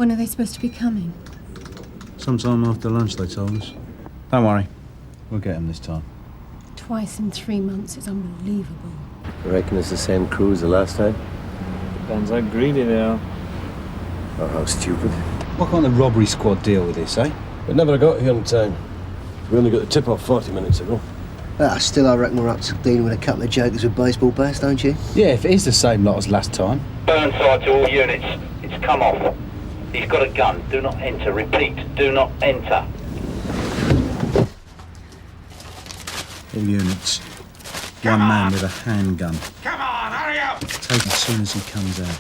When are they supposed to be coming? Sometime after lunch, they told us. Don't worry. We'll get them this time. Twice in 3 months is unbelievable. I reckon it's the same crew as the last time. Depends how greedy they are. Or how stupid. What can't the robbery squad deal with this, eh? We never got here on time. We only got the tip-off 40 minutes ago. Still, I reckon we're up to dealing with a couple of jokers with baseball bats, don't you? Yeah, if it is the same lot as last time. Burnside to all units. It's come off. He's got a gun. Do not enter. Repeat, do not enter. All units. One man with a handgun. Come on, hurry up! Take him as soon as he comes out.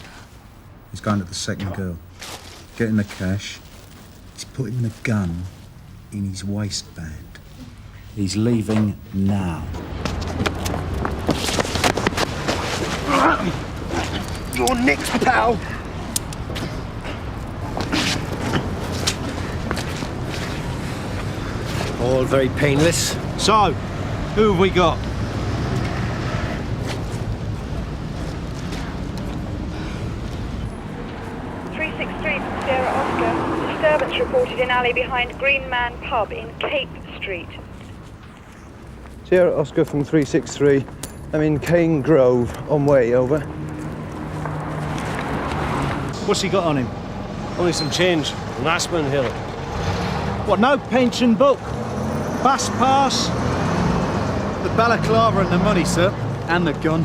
He's going to the second girl. Getting the cash. He's putting the gun in his waistband. He's leaving now. You're next, pal. All very painless. So, who have we got? Sierra Oscar. Disturbance reported in alley behind Green Man Pub in Cape Street. Sierra Oscar from 363. I'm in Cane Grove, on way, over. What's he got on him? Only some change. An Aspen Hill. What, no pension book? Bus pass? The balaclava and the money, sir. And the gun.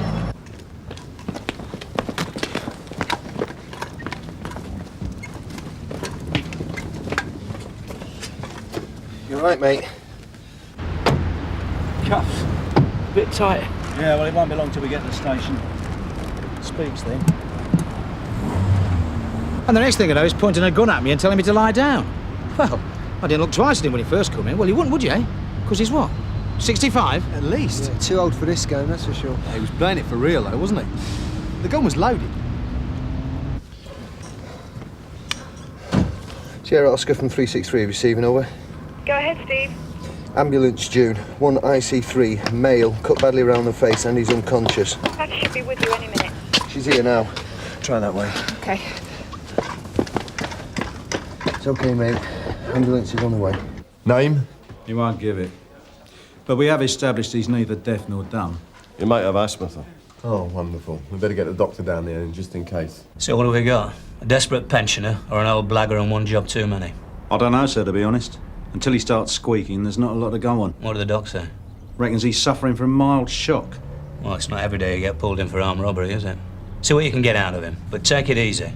You all right, mate? Cuffs. A bit tight. Yeah, well, it won't be long till we get to the station. Speaks then. And the next thing I know, he's pointing a gun at me and telling me to lie down. Well, I didn't look twice at him when he first come in. Well, you wouldn't, would you, eh? Because he's what? 65? At least. Yeah, too old for this game, that's for sure. Yeah, he was playing it for real, though, wasn't he? The gun was loaded. Sierra Oscar from 363, receiving, over. Go ahead, Steve. Ambulance June, 1 IC3, male, cut badly around the face and he's unconscious. Patty should be with you any minute. She's here now. Try that way. Okay. It's okay, mate. Ambulance is on the way. Name? He won't give it. But we have established he's neither deaf nor dumb. You might have asthma, though. Oh, wonderful. We better get the doctor down there, just in case. So what have we got? A desperate pensioner or an old blagger and one job too many? I don't know, sir, to be honest. Until he starts squeaking, there's not a lot to go on. What did the doc say? Reckons he's suffering from mild shock. Well, it's not every day you get pulled in for armed robbery, is it? See what you can get out of him, but take it easy.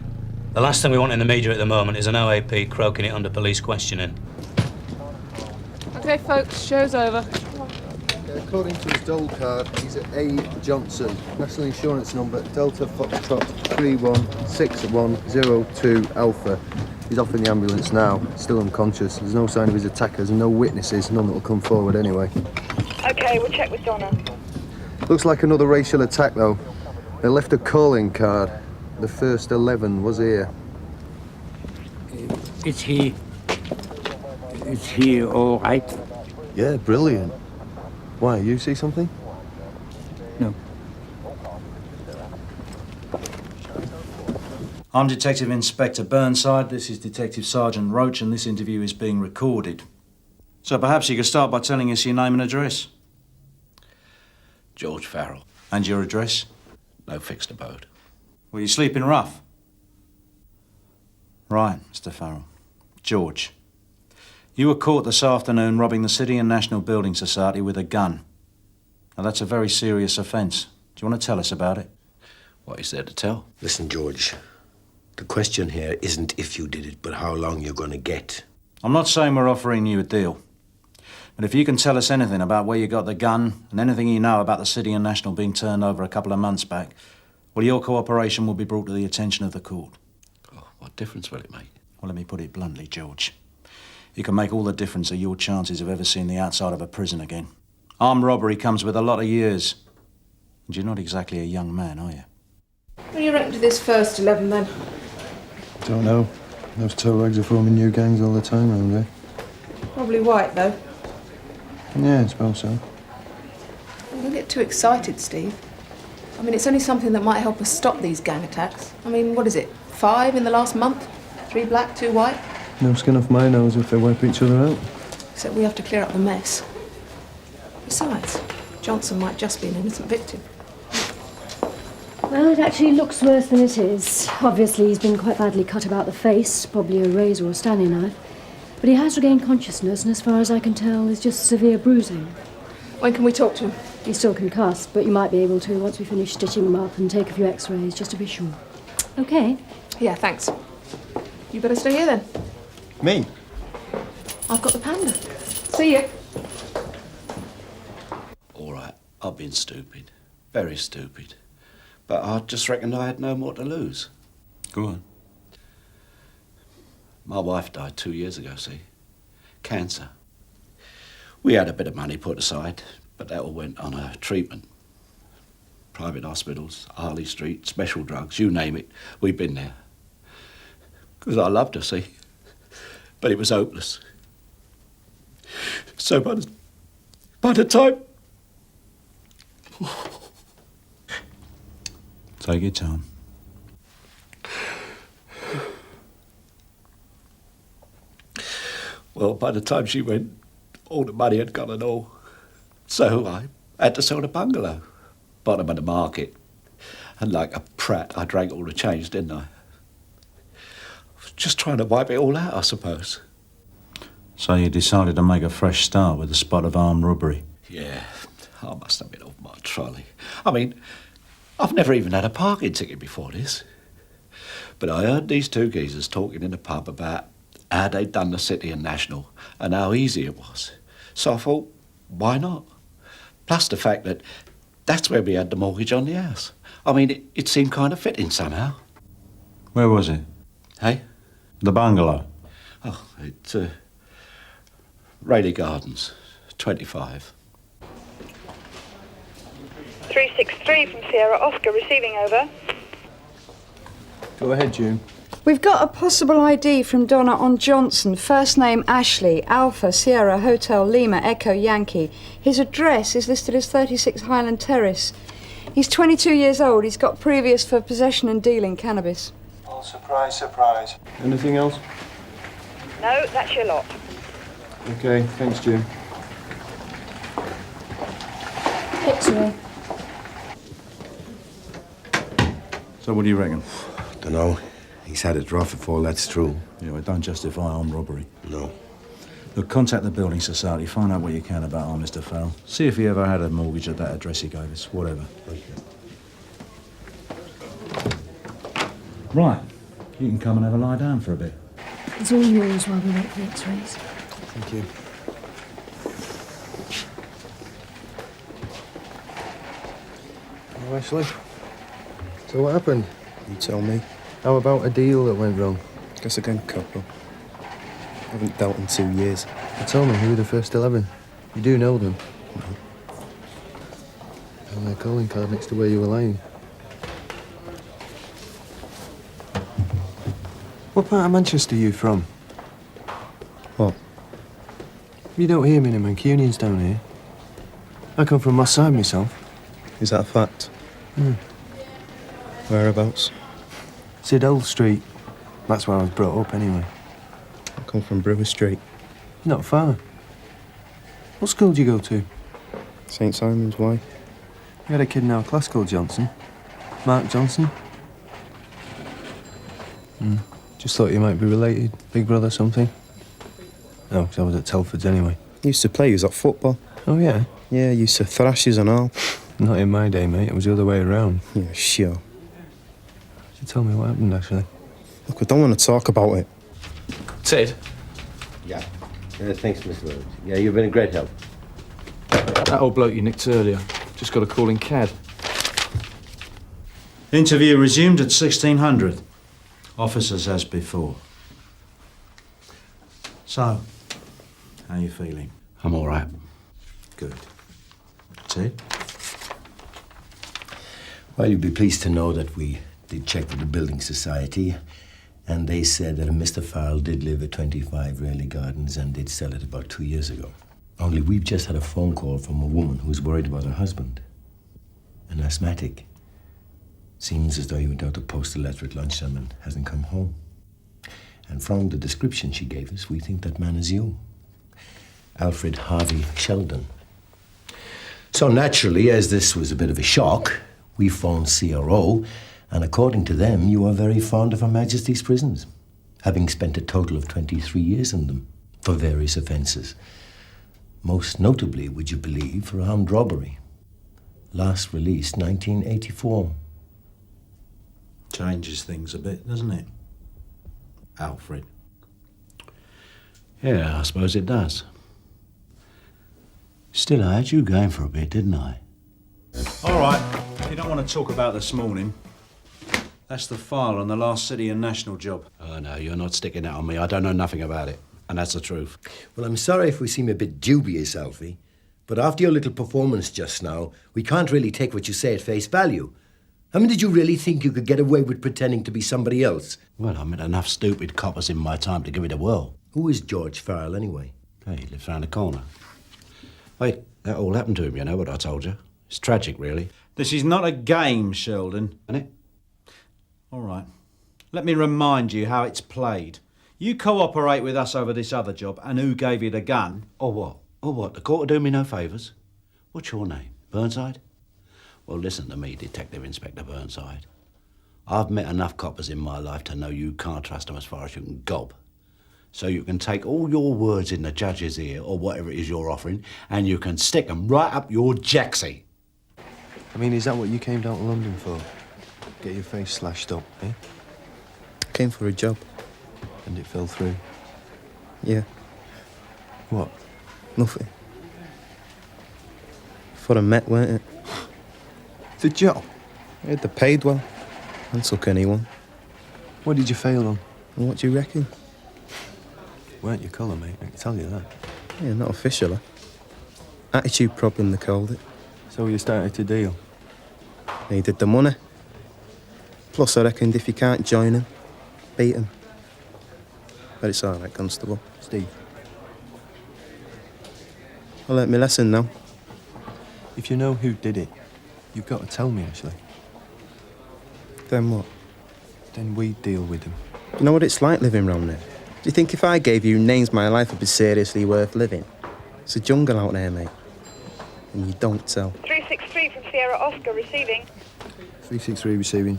The last thing we want in the media at the moment is an OAP croaking it under police questioning. OK, folks, show's over. According to his dole card, he's at A. Johnson. National insurance number, Delta Foxtrot 316102 Alpha. He's off in the ambulance now, still unconscious. There's no sign of his attackers and no witnesses, none that'll come forward anyway. OK, we'll check with Donna. Looks like another racial attack, though. They left a calling card. The first 11 was here. Is he all right? Yeah, brilliant. Why, you see something? No. I'm Detective Inspector Burnside, this is Detective Sergeant Roach, and this interview is being recorded. So perhaps you could start by telling us your name and address. George Farrell. And your address? No fixed abode. Were you sleeping rough? Right, Mr. Farrell. George, you were caught this afternoon robbing the City and National Building Society with a gun. Now, that's a very serious offence. Do you want to tell us about it? What is there to tell? Listen, George. The question here isn't if you did it, but how long you're going to get. I'm not saying we're offering you a deal. But if you can tell us anything about where you got the gun and anything you know about the City and National being turned over a couple of months back, well, your cooperation will be brought to the attention of the court. Oh, what difference will it make? Well, let me put it bluntly, George. It can make all the difference of your chances of ever seeing the outside of a prison again. Armed robbery comes with a lot of years. And you're not exactly a young man, are you? What do you reckon to this first 11, then? Don't know. Those toe rags are forming new gangs all the time around here. Probably white, though. Yeah, I suppose so. Don't get too excited, Steve. I mean, it's only something that might help us stop these gang attacks. I mean, what is it, 5 in the last month? 3 black, 2 white. No skin off my nose if they wipe each other out. Except we have to clear up the mess. Besides, Johnson might just be an innocent victim. Well, it actually looks worse than it is. Obviously, he's been quite badly cut about the face, probably a razor or a Stanley knife. But he has regained consciousness, and as far as I can tell, there's just severe bruising. When can we talk to him? He's still concussed, but you might be able to once we finish stitching him up and take a few x-rays, just to be sure. OK? Yeah, thanks. You better stay here then. Me? I've got the panda. See you. All right, I've been stupid. Very stupid. But I just reckoned I had no more to lose. Go on. My wife died 2 years ago, see? Cancer. We had a bit of money put aside, but that all went on her treatment. Private hospitals, Harley Street, special drugs, you name it, we've been there. Because I loved her, see? But it was hopeless. So by the time... Take your time. Well, by the time she went, all the money had gone and all. So I had to sell the bungalow, bottom of the market. And like a prat, I drank all the change, didn't I? Just trying to wipe it all out, I suppose. So you decided to make a fresh start with a spot of armed robbery? Yeah, I must have been off my trolley. I mean, I've never even had a parking ticket before this. But I heard these two geezers talking in the pub about how they'd done the City and National and how easy it was. So I thought, why not? Plus the fact that that's where we had the mortgage on the house. I mean, it seemed kind of fitting somehow. Where was it? Hey? The bungalow? Oh, it's Rayleigh Gardens, 25. 363 from Sierra Oscar, receiving over. Go ahead, June. We've got a possible ID from Donna on Johnson. First name Ashley, Alpha, Sierra, Hotel, Lima, Echo, Yankee. His address is listed as 36 Highland Terrace. He's 22 years old. He's got previous for possession and dealing cannabis. Oh, surprise, surprise. Anything else? No, that's your lot. OK, thanks, June. X-ray. So what do you reckon? Dunno. He's had it rough if all that's true. Yeah, well, it don't justify armed robbery. No. Look, contact the building society, find out what you can about our Mr. Farrell. See if he ever had a mortgage at that address he gave us, whatever. Okay. Right, you can come and have a lie down for a bit. It's all yours while we wait for the x-rays. Thank you. Oh, Ashley. So what happened? You tell me. How about a deal that went wrong? Guess again, couple. Haven't dealt in 2 years. You told me who were the first 11. You do know them? No. And their calling card next to where you were lying. What part of Manchester are you from? What? You don't hear many Mancunians down here. I come from Moss Side myself. Is that a fact? Whereabouts? Sidell Street. That's where I was brought up, anyway. I come from Brewer Street. Not far. What school did you go to? St Simon's Way. We had a kid in our class called Johnson. Mark Johnson. Just thought you might be related. Big brother something. No, 'cause I was at Telford's anyway. Used to play, you was at football. Oh, yeah? Yeah, used to thrash yous and all. Not in my day, mate. It was the other way around. Yeah, sure. You tell me what happened, actually. Look, I don't want to talk about it. Ted? Yeah. Thanks, Mr. Roach. Yeah, you've been a great help. That old bloke you nicked earlier. Just got a call in CAD. Interview resumed at 1600. Officers as before. So, how you feeling? I'm all right. Good. Ted? Well, you'll be pleased to know that we did check with the building society, and they said that Mr. Farrell did live at 25 Rayleigh Gardens and did sell it about 2 years ago. Only we've just had a phone call from a woman who's worried about her husband. An asthmatic. Seems as though he went out to post a letter at lunchtime and hasn't come home. And from the description she gave us, we think that man is you. Alfred Harvey Sheldon. So naturally, as this was a bit of a shock, we phoned CRO, and according to them, you are very fond of Her Majesty's prisons, having spent a total of 23 years in them for various offences. Most notably, would you believe, for armed robbery. Last released 1984. Changes things a bit, doesn't it? Alfred. Yeah, I suppose it does. Still, I had you going for a bit, didn't I? All right, if you don't want to talk about this morning, that's the file on the last City and National job. Oh, no, you're not sticking that on me. I don't know nothing about it. And that's the truth. Well, I'm sorry if we seem a bit dubious, Alfie, but after your little performance just now, we can't really take what you say at face value. I mean, did you really think you could get away with pretending to be somebody else? Well, I met enough stupid coppers in my time to give it a whirl. Who is George Farrell, anyway? Hey, he lives round the corner. Wait, that all happened to him, you know what I told you. It's tragic, really. This is not a game, Sheldon. Isn't it? All right. Let me remind you how it's played. You cooperate with us over this other job, and who gave you the gun? Or what? Or what? The court will do me no favours? What's your name? Burnside? Well, listen to me, Detective Inspector Burnside. I've met enough coppers in my life to know you can't trust them as far as you can gob. So you can take all your words in the judge's ear, or whatever it is you're offering, and you can stick them right up your jacksie. I mean, is that what you came down to London for? Get your face slashed up, eh? I came for a job. And it fell through? Yeah. What? Nothing. For a Met, weren't it? The job? Yeah, they paid well. And took anyone. What did you fail on? And what do you reckon? Weren't your colour, mate, I can tell you that. Yeah, not officially. Attitude problem, they called it. So you started to deal? Needed the money. Plus, I reckoned if you can't join him, beat him. But it's all right, Constable. Steve. I'll learnt my lesson now. If you know who did it, you've got to tell me, Ashley. Then what? Then we deal with them. You know what it's like living round there? Do you think if I gave you names, my life would be seriously worth living? It's a jungle out there, mate. And you don't tell. 363 from Sierra Oscar receiving. 363 receiving.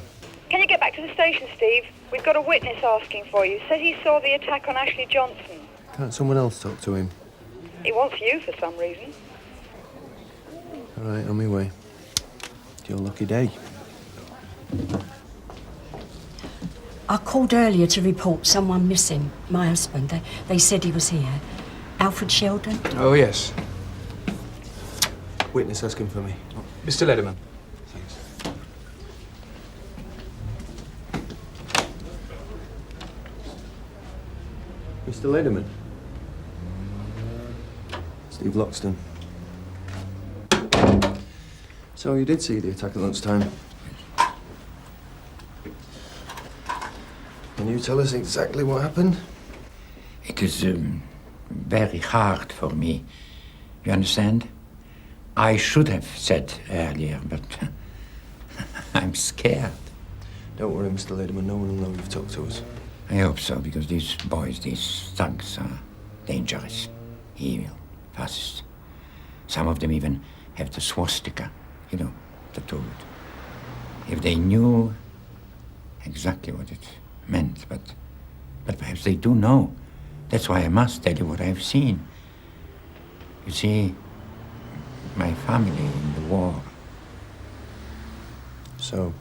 Can you get back to the station, Steve? We've got a witness asking for you. Says he saw the attack on Ashley Johnson. Can't someone else talk to him? He wants you for some reason. All right, on my way. It's your lucky day. I called earlier to report someone missing. My husband. They said he was here. Alfred Sheldon? Oh, yes. Witness asking for me. Mr. Lederman. Thanks. Mr. Lederman. Steve Loxton. So you did see the attack at lunchtime? Can you tell us exactly what happened? It is very hard for me. You understand? I should have said earlier, but I'm scared. Don't worry, Mr. Lederman. No one will know you've talked to us. I hope so, because these boys, these thugs, are dangerous, evil, fascist. Some of them even have the swastika, you know, tattooed. If they knew exactly what it meant, but perhaps they do know. That's why I must tell you what I've seen. You see, my family in the war. So,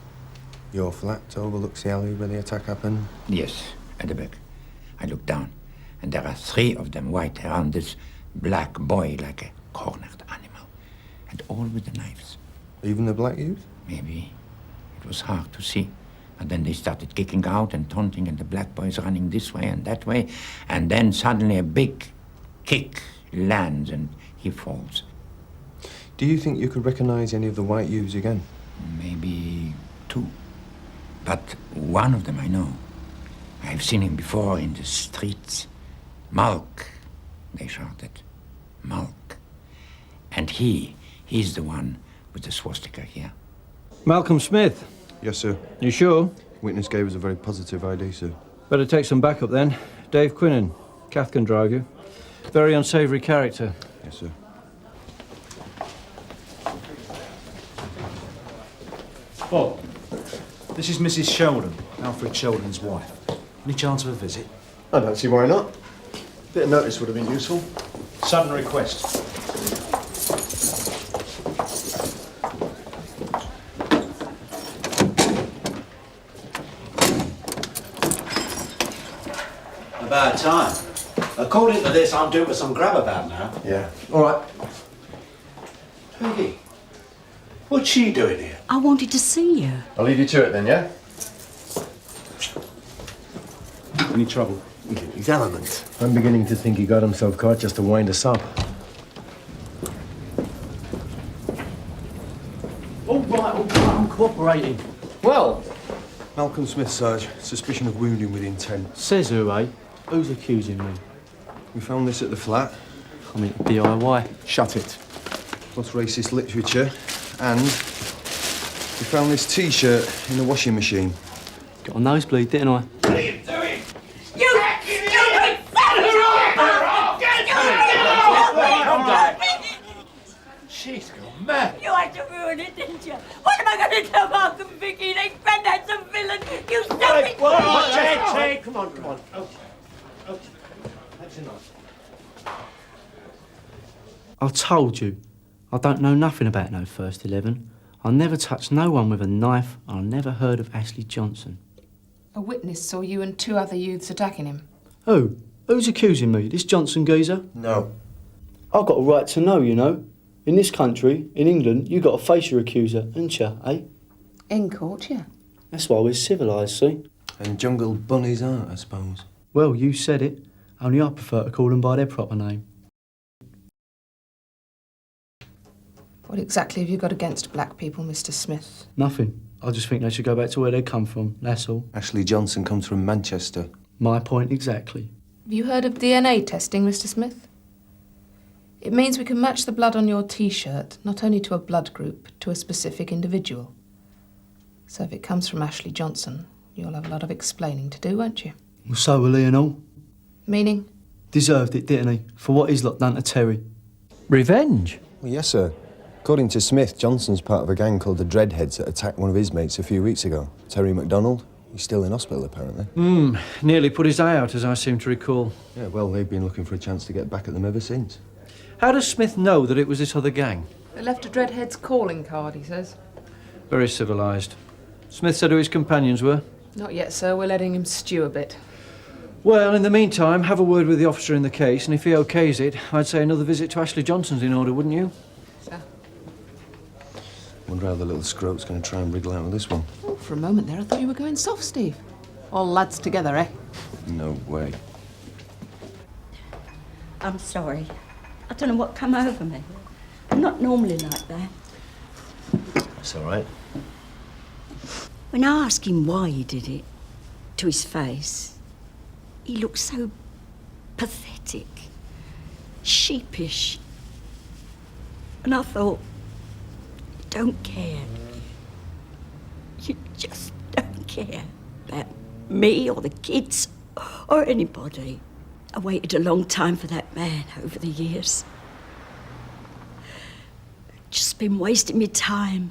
your flat overlooks the alley where the attack happened? Yes, at the back. I look down, and there are 3 of them white around this black boy like a cornered animal. And all with the knives. Even the black youth? Maybe. It was hard to see. And then they started kicking out and taunting, and the black boys running this way and that way. And then suddenly a big kick lands and he falls. Do you think you could recognize any of the white youths again? Maybe 2. But one of them I know. I've seen him before in the streets. Malk, they shouted. Malk. And he's the one with the swastika here. Malcolm Smith. Yes, sir. You sure? Witness gave us a very positive ID, sir. Better take some backup then. Dave Quinnan. Kath can drive you. Very unsavoury character. Yes, sir. Bob, this is Mrs. Sheldon, Alfred Sheldon's wife. Any chance of a visit? I don't see why not. Bit of notice would have been useful. Sudden request. About time. According to this, I'm due for some grab about now. Yeah. All right. Peggy, what's she doing here? I wanted to see you. I'll leave you to it then, yeah? Any trouble? His element. I'm beginning to think he got himself caught just to wind us up. All right, I'm cooperating. Well, Malcolm Smith, Sarge. Suspicion of wounding with intent. Says who, eh? Who's accusing me? We found this at the flat. I mean, DIY. Shut it. Plus racist literature. And we found this T-shirt in the washing machine. Got a nosebleed, didn't I? What are you doing? You stupid She's gone mad. You had to ruin it, didn't you? What am I going to tell Malcolm, Vicky? They granddad's a villain. You stupid... Hey, come on. Okay. That's enough. I told you. I don't know nothing about no First 11. I never touched no one with a knife, and I never heard of Ashley Johnson. A witness saw you and 2 other youths attacking him. Who? Who's accusing me? This Johnson geezer? No. I've got a right to know, you know. In this country, in England, you got to face your accuser, haven't you, eh? In court, yeah. That's why we're civilised, see? And jungle bunnies aren't, I suppose. Well, you said it. Only I prefer to call them by their proper name. What exactly have you got against black people, Mr. Smith? Nothing. I just think they should go back to where they come from, that's all. Ashley Johnson comes from Manchester. My point exactly. Have you heard of DNA testing, Mr. Smith? It means we can match the blood on your T-shirt, not only to a blood group, to a specific individual. So if it comes from Ashley Johnson, you'll have a lot of explaining to do, won't you? Well, so will he and all. Meaning? Deserved it, didn't he? For what he's lot done to Terry. Revenge? Well, yes, sir. According to Smith, Johnson's part of a gang called the Dreadheads that attacked one of his mates a few weeks ago. Terry MacDonald. He's still in hospital, apparently. Nearly put his eye out, as I seem to recall. Yeah, well, they've been looking for a chance to get back at them ever since. How does Smith know that it was this other gang? They left a Dreadhead's calling card, he says. Very civilised. Smith said who his companions were. Not yet, sir. We're letting him stew a bit. Well, in the meantime, have a word with the officer in the case, and if he okays it, I'd say another visit to Ashley Johnson's in order, wouldn't you? Sir? Wonder how the little scrote's going to try and wriggle out of this one. Oh, for a moment there, I thought you were going soft, Steve. All lads together, eh? No way. I'm sorry. I don't know what come over me. I'm not normally like that. It's all right. When I asked him why he did it, to his face, he looked so pathetic, sheepish. And I thought, you don't care. You just don't care about me or the kids or anybody. I waited a long time for that man over the years. Just been wasting my time.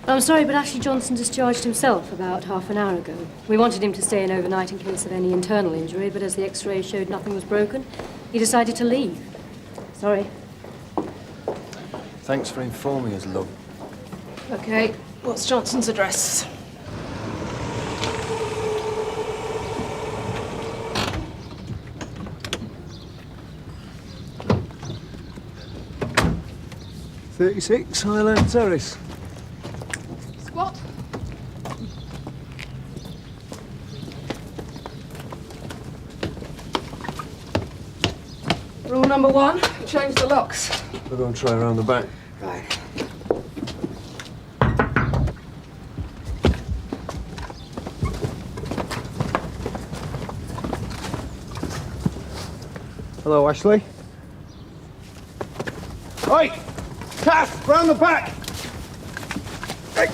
I'm sorry, but Ashley Johnson discharged himself about half an hour ago. We wanted him to stay in overnight in case of any internal injury, but as the X-ray showed nothing was broken, he decided to leave. Sorry. Thanks for informing us, love. OK, what's Johnson's address? .36 Highland Terrace. Squat. Rule number 1, change the locks. We'll go and try around the back. Right. Hello, Ashley. Oi! Kath, round the back! Hey.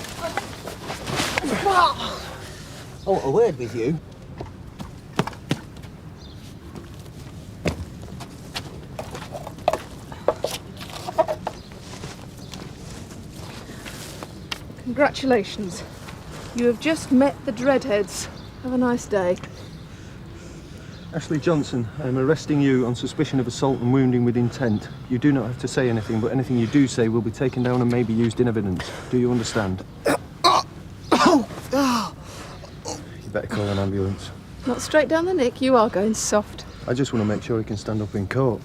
I want a word with you. Congratulations. You have just met the Dreadheads. Have a nice day. Ashley Johnson, I am arresting you on suspicion of assault and wounding with intent. You do not have to say anything, but anything you do say will be taken down and may be used in evidence. Do you understand? You better call an ambulance. Not straight down the neck, you are going soft. I just want to make sure he can stand up in court.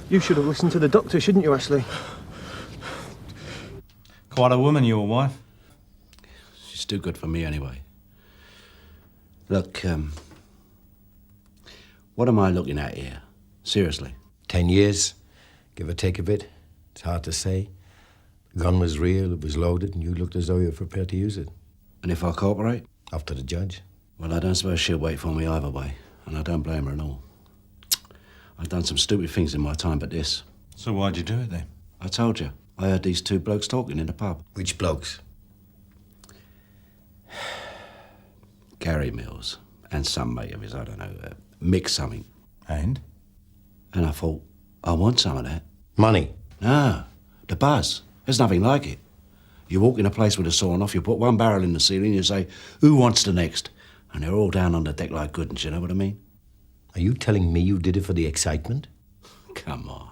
You should have listened to the doctor, shouldn't you, Ashley? Quite a woman, your wife. She's too good for me anyway. Look, what am I looking at here? Seriously. 10 years, give or take a bit. It's hard to say. The gun was real, it was loaded, and you looked as though you were prepared to use it. And if I cooperate? Up to the judge. Well, I don't suppose she'll wait for me either way, and I don't blame her at all. I've done some stupid things in my time, but this. So why'd you do it then? I told you. I heard these two blokes talking in the pub. Which blokes? Gary Mills and some mate of his, I don't know, Mick something. And? And I thought, I want some of that. Money? No, the buzz. There's nothing like it. You walk in a place with a sawn off, you put one barrel in the ceiling, you say, who wants the next? And they're all down on the deck like good ones, you know what I mean? Are you telling me you did it for the excitement? Come on.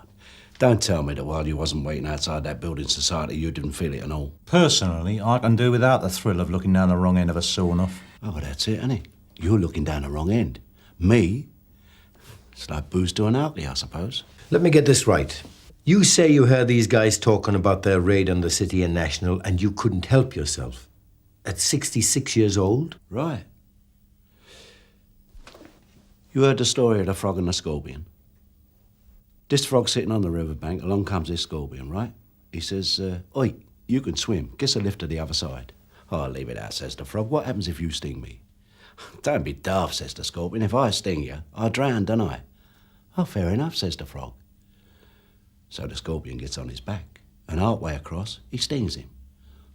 Don't tell me that while you wasn't waiting outside that building society, you didn't feel it at all. Personally, I can do without the thrill of looking down the wrong end of a sawn off. Oh, well, that's it, isn't it? You're looking down the wrong end. Me? It's like booze to an alky, I suppose. Let me get this right. You say you heard these guys talking about their raid on the City and National and you couldn't help yourself. At 66 years old? Right. You heard the story of the frog and the scorpion? This frog sitting on the riverbank, along comes this scorpion, right? He says, oi, you can swim. Get a lift to the other side. Oh, leave it out, says the frog. What happens if you sting me? Don't be daft, says the scorpion. If I sting you, I drown, don't I? Oh, fair enough, says the frog. So the scorpion gets on his back, and halfway across, he stings him.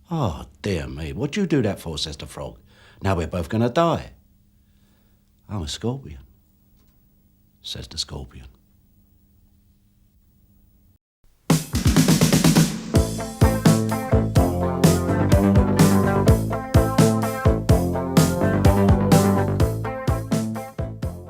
Oh, dear me, what'd you do that for, says the frog. Now we're both going to die. I'm a scorpion, says the scorpion.